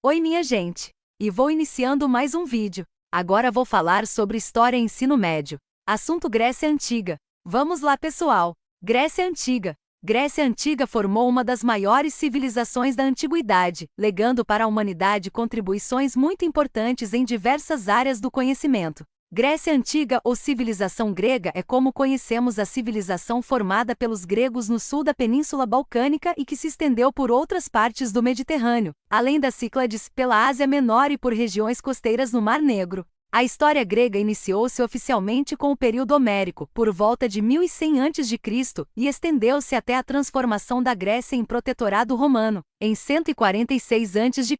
Oi minha gente! E vou iniciando mais um vídeo. Agora vou falar sobre História e Ensino Médio. Assunto Grécia Antiga. Vamos lá pessoal! Grécia Antiga. Grécia Antiga formou uma das maiores civilizações da Antiguidade, legando para a humanidade contribuições muito importantes em diversas áreas do conhecimento. Grécia Antiga ou civilização grega é como conhecemos a civilização formada pelos gregos no sul da Península Balcânica e que se estendeu por outras partes do Mediterrâneo, além das Cíclades, pela Ásia Menor e por regiões costeiras no Mar Negro. A história grega iniciou-se oficialmente com o período homérico, por volta de 1100 a.C., e estendeu-se até a transformação da Grécia em protetorado romano, em 146 a.C.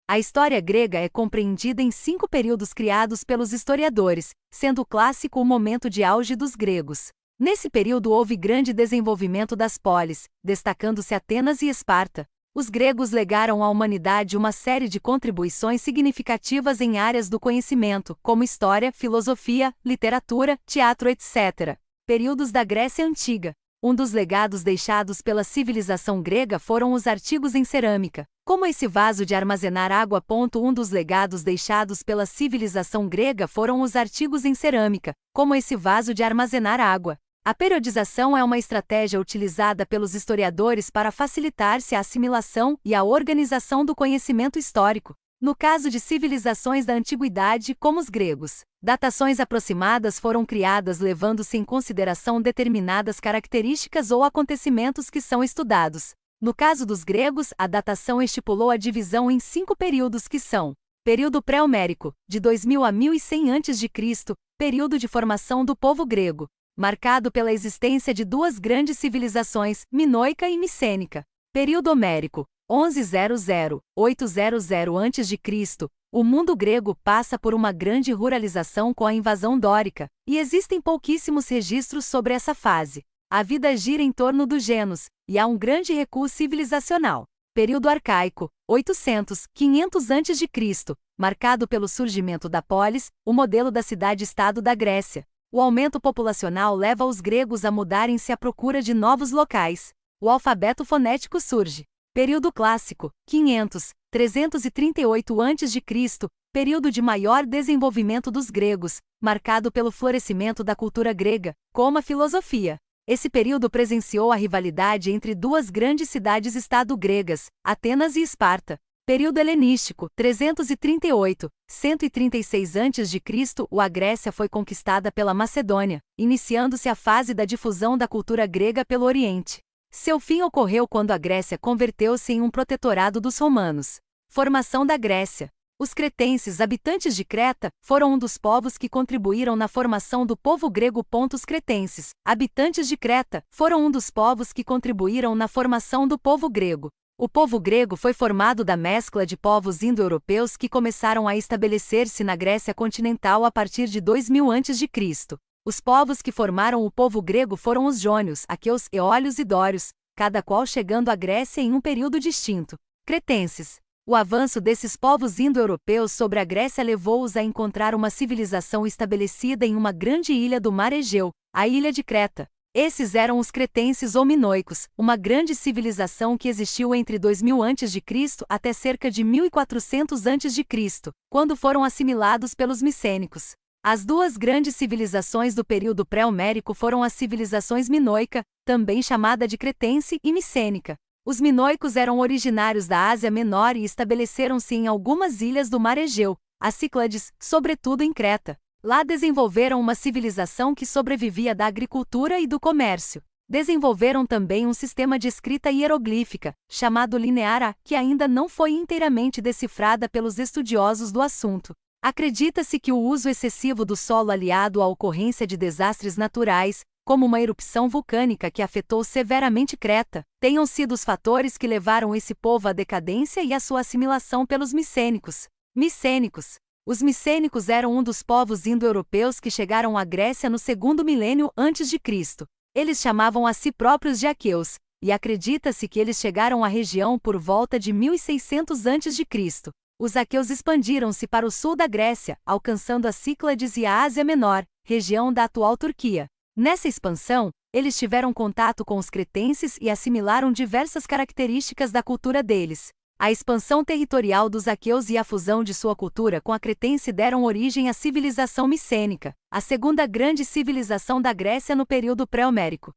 A história grega é compreendida em 5 períodos criados pelos historiadores, sendo o clássico o momento de auge dos gregos. Nesse período houve grande desenvolvimento das polis, destacando-se Atenas e Esparta. Os gregos legaram à humanidade uma série de contribuições significativas em áreas do conhecimento, como história, filosofia, literatura, teatro, etc. Períodos da Grécia Antiga. Um dos legados deixados pela civilização grega foram os artigos em cerâmica, como esse vaso de armazenar água. Um dos legados deixados pela civilização grega foram os artigos em cerâmica, como esse vaso de armazenar água. A periodização é uma estratégia utilizada pelos historiadores para facilitar-se a assimilação e a organização do conhecimento histórico. No caso de civilizações da antiguidade, como os gregos, datações aproximadas foram criadas levando-se em consideração determinadas características ou acontecimentos que são estudados. No caso dos gregos, a datação estipulou a divisão em 5 períodos que são: período pré-homérico, de 2000 a 1100 a.C., período de formação do povo grego, marcado pela existência de 2 grandes civilizações, minoica e micênica. Período homérico, 1100–800 a.C., o mundo grego passa por uma grande ruralização com a invasão dórica, e existem pouquíssimos registros sobre essa fase. A vida gira em torno do genus, e há um grande recuo civilizacional. Período arcaico, 800–500 a.C., marcado pelo surgimento da polis, o modelo da cidade-estado da Grécia. O aumento populacional leva os gregos a mudarem-se à procura de novos locais. O alfabeto fonético surge. Período clássico, 500–338 a.C., período de maior desenvolvimento dos gregos, marcado pelo florescimento da cultura grega, como a filosofia. Esse período presenciou a rivalidade entre 2 grandes cidades-estado gregas, Atenas e Esparta. Período helenístico, 338–136 a.C., a Grécia foi conquistada pela Macedônia, iniciando-se a fase da difusão da cultura grega pelo Oriente. Seu fim ocorreu quando a Grécia converteu-se em um protetorado dos romanos. Formação da Grécia. Os cretenses, habitantes de Creta, foram um dos povos que contribuíram na formação do povo grego. Os cretenses, habitantes de Creta, foram um dos povos que contribuíram na formação do povo grego. O povo grego foi formado da mescla de povos indo-europeus que começaram a estabelecer-se na Grécia continental a partir de 2000 a.C. Os povos que formaram o povo grego foram os jônios, aqueus, eólios e dórios, cada qual chegando à Grécia em um período distinto. Cretenses. O avanço desses povos indo-europeus sobre a Grécia levou-os a encontrar uma civilização estabelecida em uma grande ilha do mar Egeu, a ilha de Creta. Esses eram os cretenses ou minoicos, uma grande civilização que existiu entre 2000 a.C. até cerca de 1400 a.C., quando foram assimilados pelos micênicos. As 2 grandes civilizações do período pré-homérico foram as civilizações minoica, também chamada de cretense, e micênica. Os minoicos eram originários da Ásia Menor e estabeleceram-se em algumas ilhas do mar Egeu, as Cíclades, sobretudo em Creta. Lá desenvolveram uma civilização que sobrevivia da agricultura e do comércio. Desenvolveram também um sistema de escrita hieroglífica, chamado linear, que ainda não foi inteiramente decifrada pelos estudiosos do assunto. Acredita-se que o uso excessivo do solo aliado à ocorrência de desastres naturais, como uma erupção vulcânica que afetou severamente Creta, tenham sido os fatores que levaram esse povo à decadência e à sua assimilação pelos micênicos. Micênicos. Os micênicos eram um dos povos indo-europeus que chegaram à Grécia no 2º milênio antes de Cristo. Eles chamavam a si próprios de aqueus, e acredita-se que eles chegaram à região por volta de 1600 a.C. Os aqueus expandiram-se para o sul da Grécia, alcançando as Cíclades e a Ásia Menor, região da atual Turquia. Nessa expansão, eles tiveram contato com os cretenses e assimilaram diversas características da cultura deles. A expansão territorial dos aqueus e a fusão de sua cultura com a cretense deram origem à civilização micênica, a segunda grande civilização da Grécia no período pré-homérico.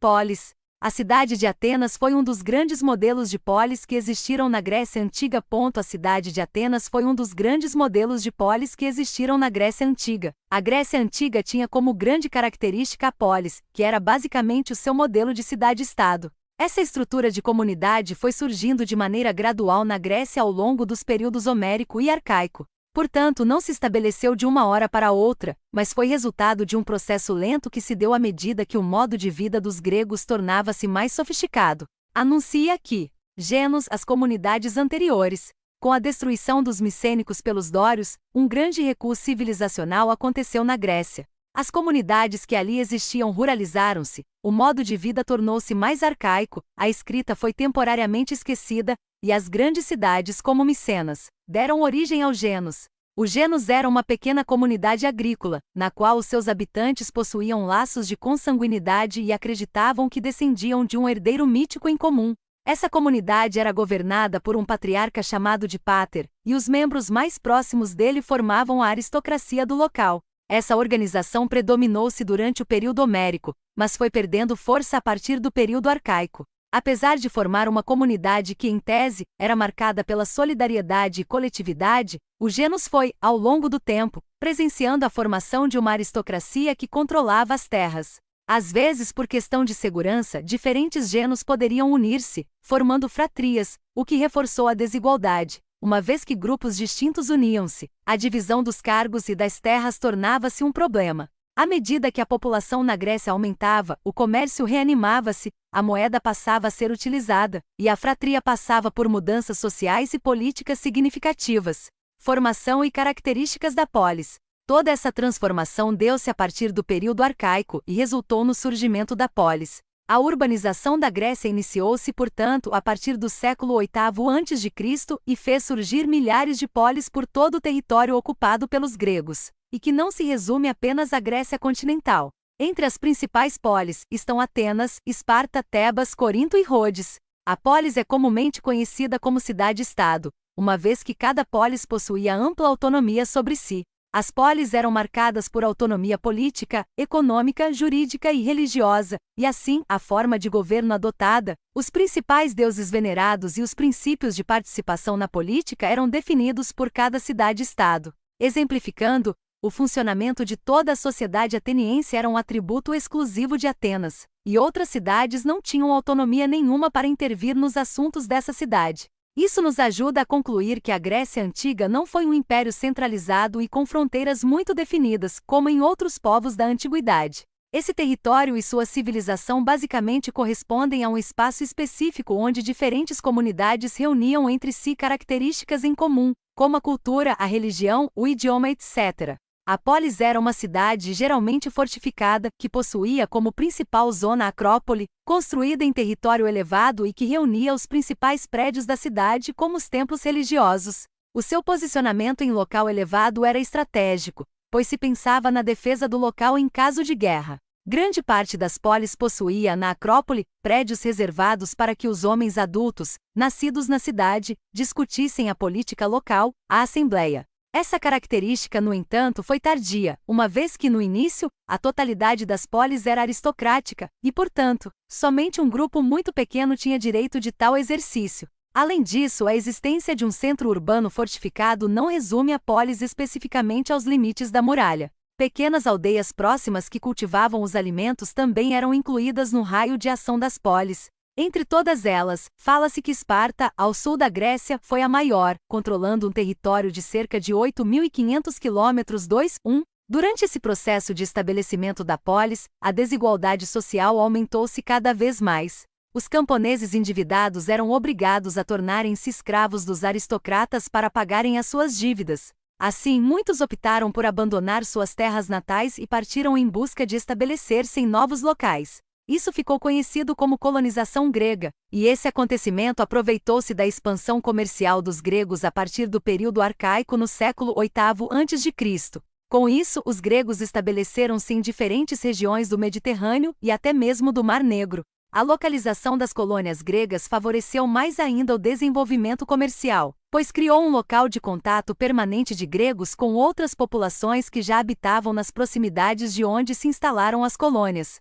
Polis. A cidade de Atenas foi um dos grandes modelos de polis que existiram na Grécia Antiga. A cidade de Atenas foi um dos grandes modelos de polis que existiram na Grécia Antiga. A Grécia Antiga tinha como grande característica a polis, que era basicamente o seu modelo de cidade-estado. Essa estrutura de comunidade foi surgindo de maneira gradual na Grécia ao longo dos períodos homérico e arcaico. Portanto, não se estabeleceu de uma hora para outra, mas foi resultado de um processo lento que se deu à medida que o modo de vida dos gregos tornava-se mais sofisticado. Anuncia que, Genos, as comunidades anteriores. Com a destruição dos micênicos pelos dórios, um grande recuo civilizacional aconteceu na Grécia. As comunidades que ali existiam ruralizaram-se, o modo de vida tornou-se mais arcaico, a escrita foi temporariamente esquecida, e as grandes cidades como Micenas deram origem ao Genos. O Genos era uma pequena comunidade agrícola, na qual os seus habitantes possuíam laços de consanguinidade e acreditavam que descendiam de um herdeiro mítico em comum. Essa comunidade era governada por um patriarca chamado de Pater, e os membros mais próximos dele formavam a aristocracia do local. Essa organização predominou-se durante o período homérico, mas foi perdendo força a partir do período arcaico. Apesar de formar uma comunidade que, em tese, era marcada pela solidariedade e coletividade, o Genos foi, ao longo do tempo, presenciando a formação de uma aristocracia que controlava as terras. Às vezes, por questão de segurança, diferentes genos poderiam unir-se, formando fratrias, o que reforçou a desigualdade. Uma vez que grupos distintos uniam-se, a divisão dos cargos e das terras tornava-se um problema. À medida que a população na Grécia aumentava, o comércio reanimava-se, a moeda passava a ser utilizada, e a fratria passava por mudanças sociais e políticas significativas. Formação e características da polis. Toda essa transformação deu-se a partir do período arcaico e resultou no surgimento da polis. A urbanização da Grécia iniciou-se, portanto, a partir do século VIII a.C. e fez surgir milhares de polis por todo o território ocupado pelos gregos, e que não se resume apenas à Grécia continental. Entre as principais polis estão Atenas, Esparta, Tebas, Corinto e Rhodes. A polis é comumente conhecida como cidade-estado, uma vez que cada polis possuía ampla autonomia sobre si. As polis eram marcadas por autonomia política, econômica, jurídica e religiosa, e assim, a forma de governo adotada, os principais deuses venerados e os princípios de participação na política eram definidos por cada cidade-estado. Exemplificando, o funcionamento de toda a sociedade ateniense era um atributo exclusivo de Atenas, e outras cidades não tinham autonomia nenhuma para intervir nos assuntos dessa cidade. Isso nos ajuda a concluir que a Grécia Antiga não foi um império centralizado e com fronteiras muito definidas, como em outros povos da antiguidade. Esse território e sua civilização basicamente correspondem a um espaço específico onde diferentes comunidades reuniam entre si características em comum, como a cultura, a religião, o idioma, etc. A polis era uma cidade geralmente fortificada, que possuía como principal zona a Acrópole, construída em território elevado e que reunia os principais prédios da cidade como os templos religiosos. O seu posicionamento em local elevado era estratégico, pois se pensava na defesa do local em caso de guerra. Grande parte das polis possuía na Acrópole prédios reservados para que os homens adultos, nascidos na cidade, discutissem a política local, a assembleia. Essa característica, no entanto, foi tardia, uma vez que, no início, a totalidade das polis era aristocrática, e, portanto, somente um grupo muito pequeno tinha direito de tal exercício. Além disso, a existência de um centro urbano fortificado não resume a polis especificamente aos limites da muralha. Pequenas aldeias próximas que cultivavam os alimentos também eram incluídas no raio de ação das polis. Entre todas elas, fala-se que Esparta, ao sul da Grécia, foi a maior, controlando um território de cerca de 8.500 km. Durante esse processo de estabelecimento da polis, a desigualdade social aumentou-se cada vez mais. Os camponeses endividados eram obrigados a tornarem-se escravos dos aristocratas para pagarem as suas dívidas. Assim, muitos optaram por abandonar suas terras natais e partiram em busca de estabelecer-se em novos locais. Isso ficou conhecido como colonização grega, e esse acontecimento aproveitou-se da expansão comercial dos gregos a partir do período arcaico no século VIII a.C. Com isso, os gregos estabeleceram-se em diferentes regiões do Mediterrâneo e até mesmo do Mar Negro. A localização das colônias gregas favoreceu mais ainda o desenvolvimento comercial, pois criou um local de contato permanente de gregos com outras populações que já habitavam nas proximidades de onde se instalaram as colônias.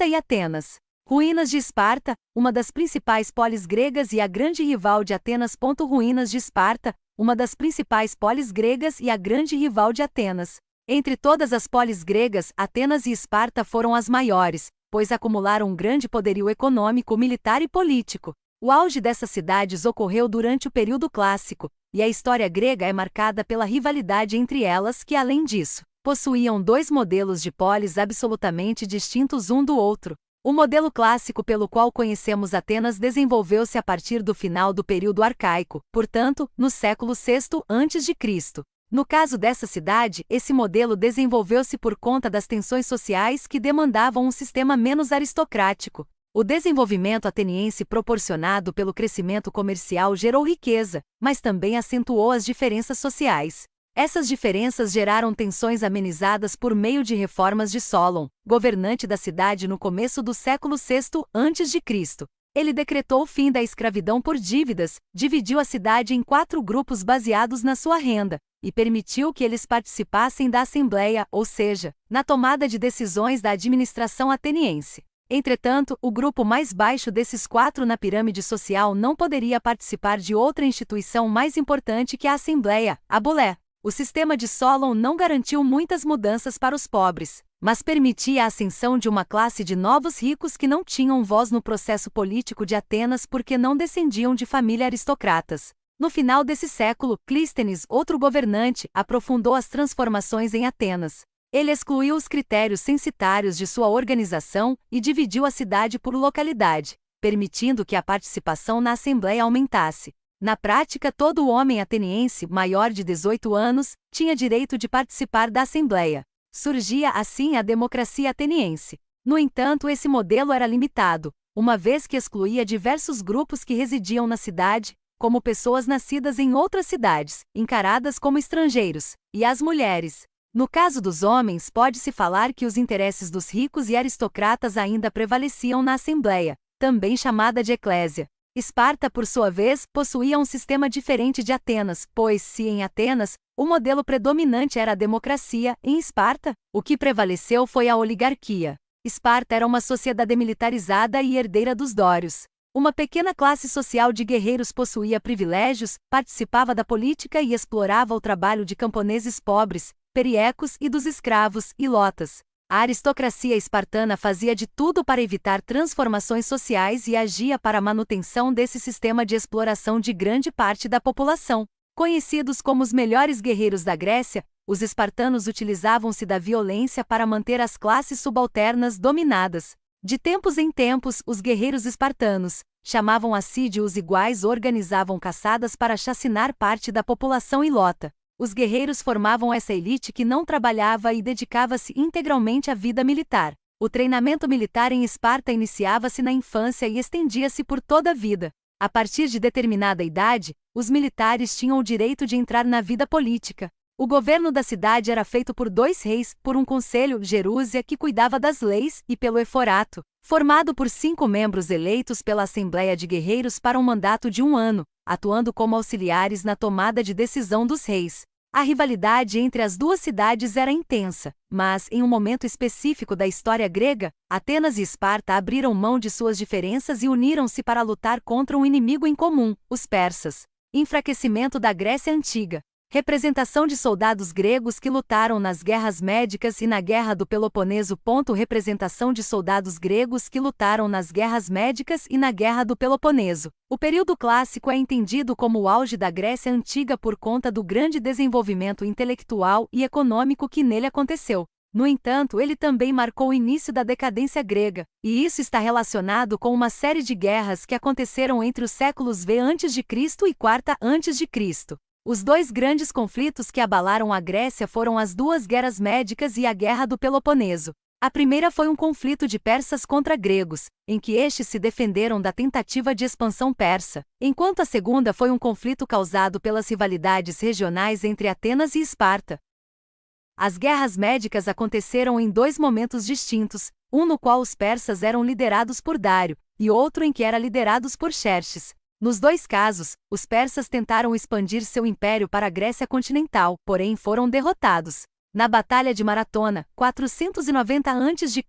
E Atenas. Ruínas de Esparta, uma das principais polis gregas e a grande rival de Atenas. Ruínas de Esparta, uma das principais polis gregas e a grande rival de Atenas. Entre todas as polis gregas, Atenas e Esparta foram as maiores, pois acumularam um grande poderio econômico, militar e político. O auge dessas cidades ocorreu durante o período clássico, e a história grega é marcada pela rivalidade entre elas que, além disso, possuíam dois modelos de polis absolutamente distintos um do outro. O modelo clássico pelo qual conhecemos Atenas desenvolveu-se a partir do final do período arcaico, portanto, no século VI a.C. No caso dessa cidade, esse modelo desenvolveu-se por conta das tensões sociais que demandavam um sistema menos aristocrático. O desenvolvimento ateniense proporcionado pelo crescimento comercial gerou riqueza, mas também acentuou as diferenças sociais. Essas diferenças geraram tensões amenizadas por meio de reformas de Solon, governante da cidade no começo do século VI a.C. Ele decretou o fim da escravidão por dívidas, dividiu a cidade em 4 grupos baseados na sua renda, e permitiu que eles participassem da assembleia, ou seja, na tomada de decisões da administração ateniense. Entretanto, o grupo mais baixo desses 4 na pirâmide social não poderia participar de outra instituição mais importante que a assembleia, a bulé. O sistema de Solon não garantiu muitas mudanças para os pobres, mas permitia a ascensão de uma classe de novos ricos que não tinham voz no processo político de Atenas porque não descendiam de famílias aristocratas. No final desse século, Clístenes, outro governante, aprofundou as transformações em Atenas. Ele excluiu os critérios censitários de sua organização e dividiu a cidade por localidade, permitindo que a participação na assembleia aumentasse. Na prática, todo homem ateniense maior de 18 anos tinha direito de participar da assembleia. Surgia assim a democracia ateniense. No entanto, esse modelo era limitado, uma vez que excluía diversos grupos que residiam na cidade, como pessoas nascidas em outras cidades, encaradas como estrangeiros, e as mulheres. No caso dos homens, pode-se falar que os interesses dos ricos e aristocratas ainda prevaleciam na assembleia, também chamada de eclésia. Esparta, por sua vez, possuía um sistema diferente de Atenas, pois, se em Atenas, o modelo predominante era a democracia, em Esparta, o que prevaleceu foi a oligarquia. Esparta era uma sociedade militarizada e herdeira dos dórios. Uma pequena classe social de guerreiros possuía privilégios, participava da política e explorava o trabalho de camponeses pobres, periecos e dos escravos, ilotas. A aristocracia espartana fazia de tudo para evitar transformações sociais e agia para a manutenção desse sistema de exploração de grande parte da população. Conhecidos como os melhores guerreiros da Grécia, os espartanos utilizavam-se da violência para manter as classes subalternas dominadas. De tempos em tempos, os guerreiros espartanos, chamavam a si de os iguais, organizavam caçadas para chacinar parte da população ilota. Os guerreiros formavam essa elite que não trabalhava e dedicava-se integralmente à vida militar. O treinamento militar em Esparta iniciava-se na infância e estendia-se por toda a vida. A partir de determinada idade, os militares tinham o direito de entrar na vida política. O governo da cidade era feito por 2 reis, por um conselho, Gerúsia, que cuidava das leis, e pelo Eforato, formado por 5 membros eleitos pela Assembleia de Guerreiros para um mandato de 1 ano, atuando como auxiliares na tomada de decisão dos reis. A rivalidade entre as duas cidades era intensa, mas, em um momento específico da história grega, Atenas e Esparta abriram mão de suas diferenças e uniram-se para lutar contra um inimigo em comum, os persas. Enfraquecimento da Grécia Antiga. Representação de soldados gregos que lutaram nas guerras médicas e na Guerra do Peloponeso. Representação de soldados gregos que lutaram nas guerras médicas e na Guerra do Peloponeso. O período clássico é entendido como o auge da Grécia Antiga por conta do grande desenvolvimento intelectual e econômico que nele aconteceu. No entanto, ele também marcou o início da decadência grega, e isso está relacionado com uma série de guerras que aconteceram entre os séculos V a.C. e IV a.C. Os 2 grandes conflitos que abalaram a Grécia foram as 2 guerras médicas e a Guerra do Peloponeso. A primeira foi um conflito de persas contra gregos, em que estes se defenderam da tentativa de expansão persa, enquanto a segunda foi um conflito causado pelas rivalidades regionais entre Atenas e Esparta. As guerras médicas aconteceram em 2 momentos distintos, um no qual os persas eram liderados por Dário, e outro em que era liderados por Xerxes. Nos dois casos, os persas tentaram expandir seu império para a Grécia continental, porém foram derrotados. Na Batalha de Maratona, 490 a.C.,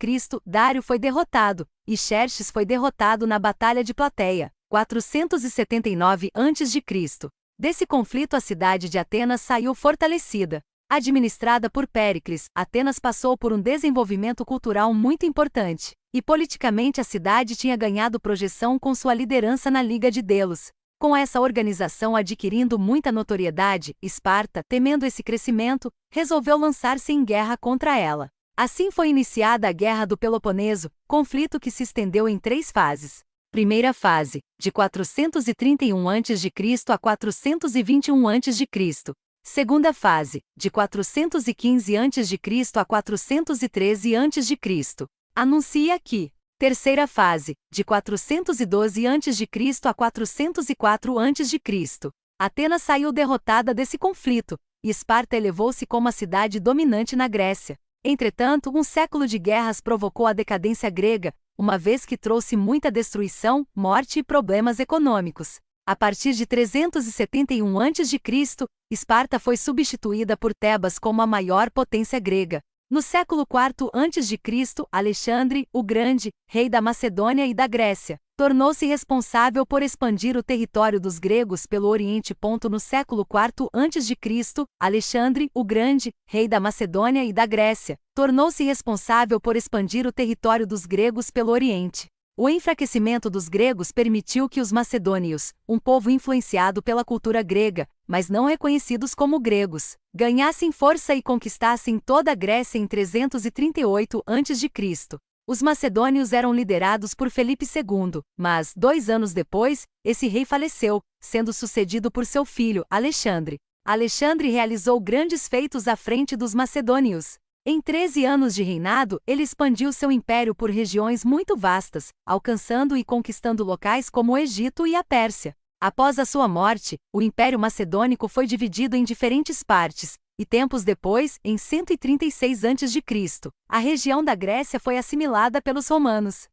Dário foi derrotado, e Xerxes foi derrotado na Batalha de Plateia, 479 a.C. Desse conflito a cidade de Atenas saiu fortalecida. Administrada por Péricles, Atenas passou por um desenvolvimento cultural muito importante, e politicamente a cidade tinha ganhado projeção com sua liderança na Liga de Delos. Com essa organização adquirindo muita notoriedade, Esparta, temendo esse crescimento, resolveu lançar-se em guerra contra ela. Assim foi iniciada a Guerra do Peloponeso, conflito que se estendeu em 3 fases. Primeira fase, de 431 a.C. a 421 a.C. Segunda fase, de 415 a.C. a 413 a.C. Anuncia que. Terceira fase, de 412 a.C. a 404 a.C. Atenas saiu derrotada desse conflito, e Esparta elevou-se como a cidade dominante na Grécia. Entretanto, um século de guerras provocou a decadência grega, uma vez que trouxe muita destruição, morte e problemas econômicos. A partir de 371 a.C., Esparta foi substituída por Tebas como a maior potência grega. No século IV a.C., Alexandre, o Grande, rei da Macedônia e da Grécia, tornou-se responsável por expandir o território dos gregos pelo Oriente. No século IV a.C., Alexandre, o Grande, rei da Macedônia e da Grécia, tornou-se responsável por expandir o território dos gregos pelo Oriente. O enfraquecimento dos gregos permitiu que os macedônios, um povo influenciado pela cultura grega, mas não reconhecidos como gregos, ganhassem força e conquistassem toda a Grécia em 338 a.C. Os macedônios eram liderados por Felipe II, mas, 2 anos depois, esse rei faleceu, sendo sucedido por seu filho, Alexandre. Alexandre realizou grandes feitos à frente dos macedônios. Em 13 anos de reinado, ele expandiu seu império por regiões muito vastas, alcançando e conquistando locais como o Egito e a Pérsia. Após a sua morte, o Império Macedônico foi dividido em diferentes partes, e tempos depois, em 136 a.C., a região da Grécia foi assimilada pelos romanos.